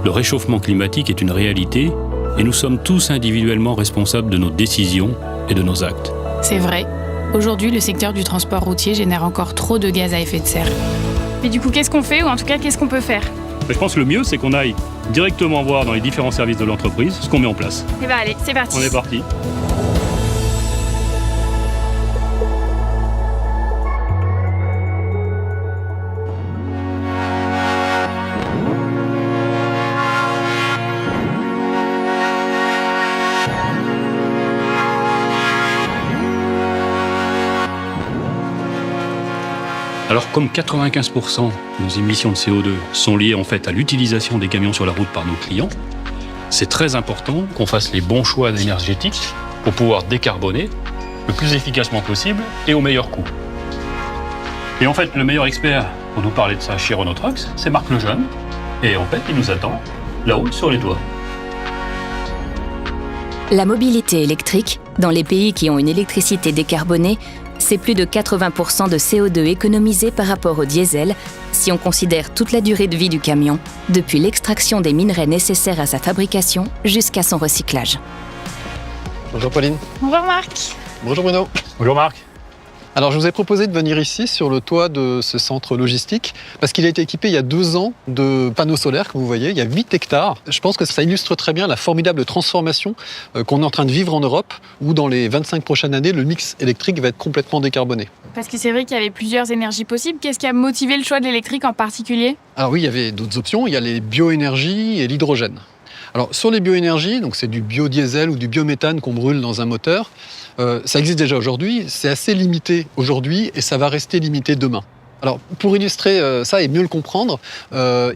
Le réchauffement climatique est une réalité et nous sommes tous individuellement responsables de nos décisions et de nos actes. C'est vrai. Aujourd'hui, le secteur du transport routier génère encore trop de gaz à effet de serre. Mais du coup, qu'est-ce qu'on fait ou en tout cas, qu'est-ce qu'on peut faire ? Je pense que le mieux, c'est qu'on aille directement voir dans les différents services de l'entreprise ce qu'on met en place. Eh bien allez, c'est parti. On est parti. Alors comme 95% de nos émissions de CO2 sont liées en fait à l'utilisation des camions sur la route par nos clients, c'est très important qu'on fasse les bons choix énergétiques pour pouvoir décarboner le plus efficacement possible et au meilleur coût. Et en fait, le meilleur expert pour nous parler de ça chez Renault Trucks, c'est Marc Lejeune. Et en fait, il nous attend là-haut sur les toits. La mobilité électrique, dans les pays qui ont une électricité décarbonée, c'est plus de 80% de CO2 économisé par rapport au diesel si on considère toute la durée de vie du camion, depuis l'extraction des minerais nécessaires à sa fabrication jusqu'à son recyclage. Bonjour Pauline. Bonjour Marc. Bonjour Bruno. Bonjour Marc. Alors je vous ai proposé de venir ici sur le toit de ce centre logistique parce qu'il a été équipé il y a 2 ans de panneaux solaires que vous voyez, il y a 8 hectares. Je pense que ça illustre très bien la formidable transformation qu'on est en train de vivre en Europe où dans les 25 prochaines années, le mix électrique va être complètement décarboné. Parce que c'est vrai qu'il y avait plusieurs énergies possibles. Qu'est-ce qui a motivé le choix de l'électrique en particulier ? Alors oui, il y avait d'autres options, il y a les bioénergies et l'hydrogène. Alors sur les bioénergies, donc c'est du biodiesel ou du biométhane qu'on brûle dans un moteur, ça existe déjà aujourd'hui, c'est assez limité aujourd'hui et ça va rester limité demain. Alors, pour illustrer ça et mieux le comprendre,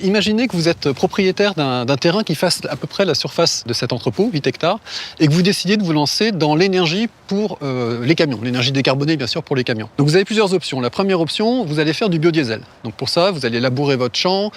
imaginez que vous êtes propriétaire d'un terrain qui fasse à peu près la surface de cet entrepôt, 8 hectares, et que vous décidez de vous lancer dans l'énergie pour les camions, l'énergie décarbonée bien sûr pour les camions. Donc vous avez plusieurs options. La première option, vous allez faire du biodiesel. Donc pour ça, vous allez labourer votre champ,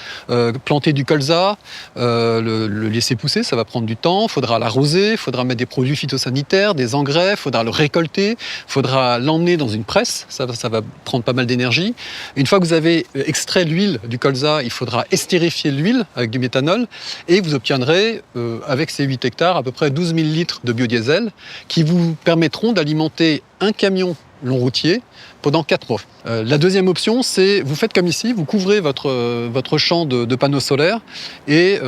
planter du colza, le laisser pousser, ça va prendre du temps, il faudra l'arroser, il faudra mettre des produits phytosanitaires, des engrais, il faudra le récolter, il faudra l'emmener dans une presse, ça va prendre pas mal d'énergie. Une fois que vous avez extrait l'huile du colza, il faudra estérifier l'huile avec du méthanol et vous obtiendrez, avec ces 8 hectares, à peu près 12 000 litres de biodiesel qui vous permettront d'alimenter un camion long routier pendant 4 mois. La deuxième option, c'est vous faites comme ici, vous couvrez votre champ de panneaux solaires et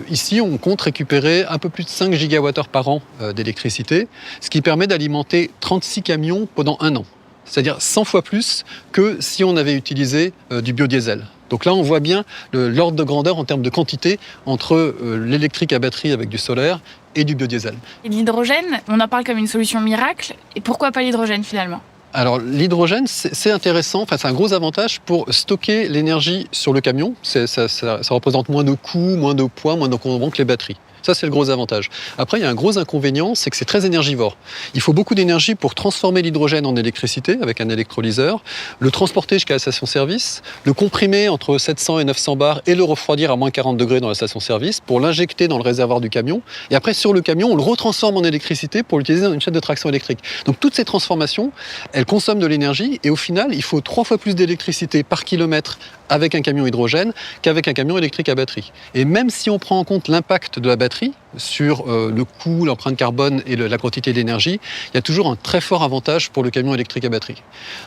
ici, on compte récupérer un peu plus de 5 gigawattheures par an d'électricité, ce qui permet d'alimenter 36 camions pendant 1 an. C'est-à-dire 100 fois plus que si on avait utilisé du biodiesel. Donc là, on voit bien l'ordre de grandeur en termes de quantité entre l'électrique à batterie avec du solaire et du biodiesel. Et l'hydrogène, on en parle comme une solution miracle. Et pourquoi pas l'hydrogène finalement ? Alors l'hydrogène, c'est intéressant, enfin, c'est un gros avantage pour stocker l'énergie sur le camion. Ça représente moins de coûts, moins de poids, moins d'encombrement que les batteries. Ça, c'est le gros avantage. Après, il y a un gros inconvénient, c'est que c'est très énergivore. Il faut beaucoup d'énergie pour transformer l'hydrogène en électricité avec un électrolyseur, le transporter jusqu'à la station-service, le comprimer entre 700 et 900 bars et le refroidir à moins 40 degrés dans la station-service pour l'injecter dans le réservoir du camion. Et après, sur le camion, on le retransforme en électricité pour l'utiliser dans une chaîne de traction électrique. Donc, toutes ces transformations, elles consomment de l'énergie et au final, il faut 3 fois plus d'électricité par kilomètre avec un camion hydrogène qu'avec un camion électrique à batterie. Et même si on prend en compte l'impact de la batterie sur le coût, l'empreinte carbone et la quantité d'énergie, il y a toujours un très fort avantage pour le camion électrique à batterie.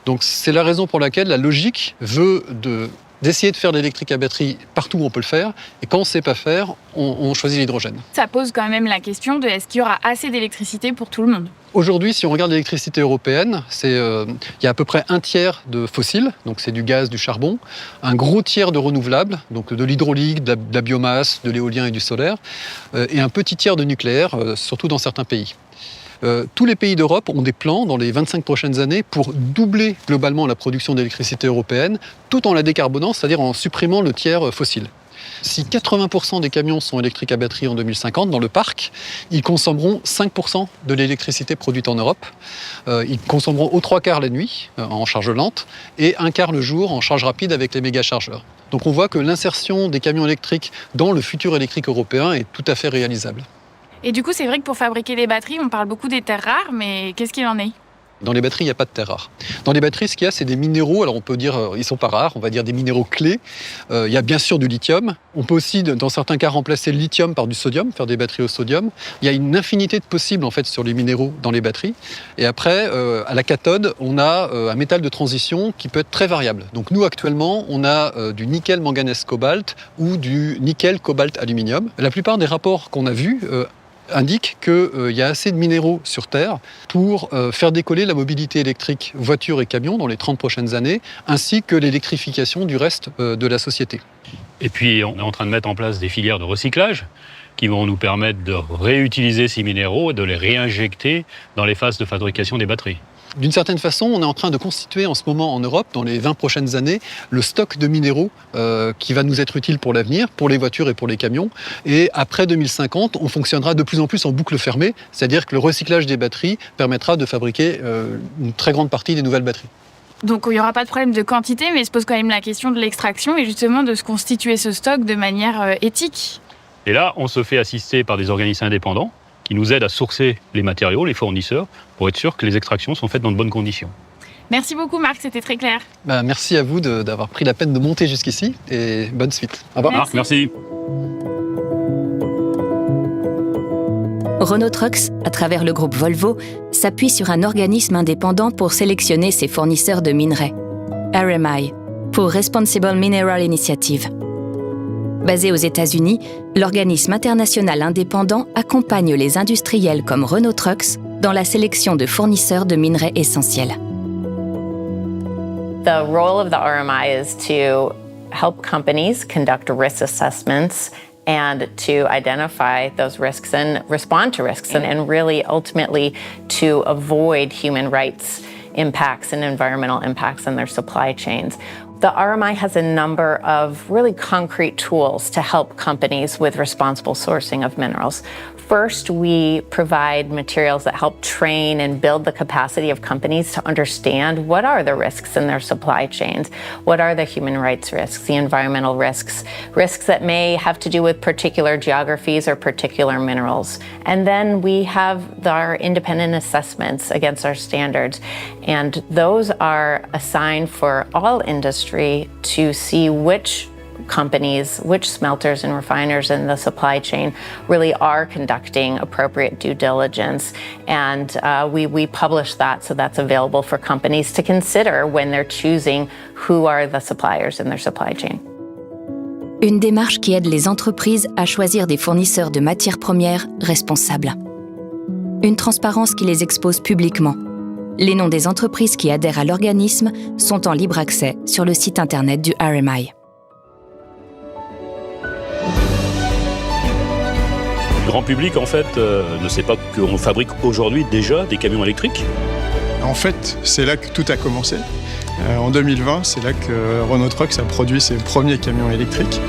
Donc c'est la raison pour laquelle la logique veut d'essayer de faire l'électrique à batterie partout où on peut le faire, et quand on ne sait pas faire, on choisit l'hydrogène. Ça pose quand même la question de est-ce qu'il y aura assez d'électricité pour tout le monde ? Aujourd'hui, si on regarde l'électricité européenne, il y a à peu près 1/3 de fossiles, donc c'est du gaz, du charbon, un gros tiers de renouvelables, donc de l'hydraulique, de la biomasse, de l'éolien et du solaire, et un petit tiers de nucléaire, surtout dans certains pays. Tous les pays d'Europe ont des plans dans les 25 prochaines années pour doubler globalement la production d'électricité européenne, tout en la décarbonant, c'est-à-dire en supprimant le tiers fossile. Si 80% des camions sont électriques à batterie en 2050 dans le parc, ils consommeront 5% de l'électricité produite en Europe. Ils consommeront aux 3/4 la nuit en charge lente et 1/4 le jour en charge rapide avec les méga chargeurs. Donc on voit que l'insertion des camions électriques dans le futur électrique européen est tout à fait réalisable. Et du coup, c'est vrai que pour fabriquer des batteries, on parle beaucoup des terres rares, mais qu'est-ce qu'il en est ? Dans les batteries, il n'y a pas de terres rares. Dans les batteries, ce qu'il y a, c'est des minéraux. Alors on peut dire, ils ne sont pas rares, on va dire des minéraux clés. Il y a bien sûr du lithium. On peut aussi, dans certains cas, remplacer le lithium par du sodium, faire des batteries au sodium. Il y a une infinité de possibles en fait sur les minéraux dans les batteries. Et après, à la cathode, on a un métal de transition qui peut être très variable. Donc nous, actuellement, on a du nickel, manganèse, cobalt ou du nickel, cobalt, aluminium. La plupart des rapports qu'on a vus indique qu'il y a assez de minéraux sur Terre pour faire décoller la mobilité électrique voitures et camions dans les 30 prochaines années, ainsi que l'électrification du reste de la société. Et puis, on est en train de mettre en place des filières de recyclage qui vont nous permettre de réutiliser ces minéraux et de les réinjecter dans les phases de fabrication des batteries. D'une certaine façon, on est en train de constituer en ce moment en Europe, dans les 20 prochaines années, le stock de minéraux qui va nous être utile pour l'avenir, pour les voitures et pour les camions. Et après 2050, on fonctionnera de plus en plus en boucle fermée, c'est-à-dire que le recyclage des batteries permettra de fabriquer une très grande partie des nouvelles batteries. Donc il n'y aura pas de problème de quantité, mais se pose quand même la question de l'extraction et justement de se constituer ce stock de manière éthique. Et là, on se fait assister par des organismes indépendants qui nous aident à sourcer les matériaux, les fournisseurs, pour être sûr que les extractions sont faites dans de bonnes conditions. Merci beaucoup Marc, c'était très clair. Merci à vous d'avoir pris la peine de monter jusqu'ici et bonne suite. Au revoir. Marc, merci. Renault Trucks, à travers le groupe Volvo, s'appuie sur un organisme indépendant pour sélectionner ses fournisseurs de minerais, RMI, pour Responsible Mineral Initiative. Basé aux États-Unis, l'organisme international indépendant accompagne les industriels comme Renault Trucks dans la sélection de fournisseurs de minerais essentiels. The role of the RMI is to help companies conduct risk assessments and to identify those risks and respond to risks and really ultimately to avoid human rights impacts and environmental impacts in their supply chains. The RMI has a number of really concrete tools to help companies with responsible sourcing of minerals. First, we provide materials that help train and build the capacity of companies to understand what are the risks in their supply chains, what are the human rights risks, the environmental risks, risks that may have to do with particular geographies or particular minerals. And then we have our independent assessments against our standards, and those are assigned for all industry to see which companies, which smelters and refiners in the supply chain really are conducting appropriate due diligence. And we publish that, so that's available for companies to consider when they're choosing who are the suppliers in their supply chain. Une démarche qui aide les entreprises à choisir des fournisseurs de matières premières responsables. Une transparence qui les expose publiquement. Les noms des entreprises qui adhèrent à l'organisme sont en libre accès sur le site internet du RMI. Le grand public, en fait, ne sait pas qu'on fabrique aujourd'hui déjà des camions électriques. En fait, c'est là que tout a commencé. En 2020, c'est là que Renault Trucks a produit ses premiers camions électriques.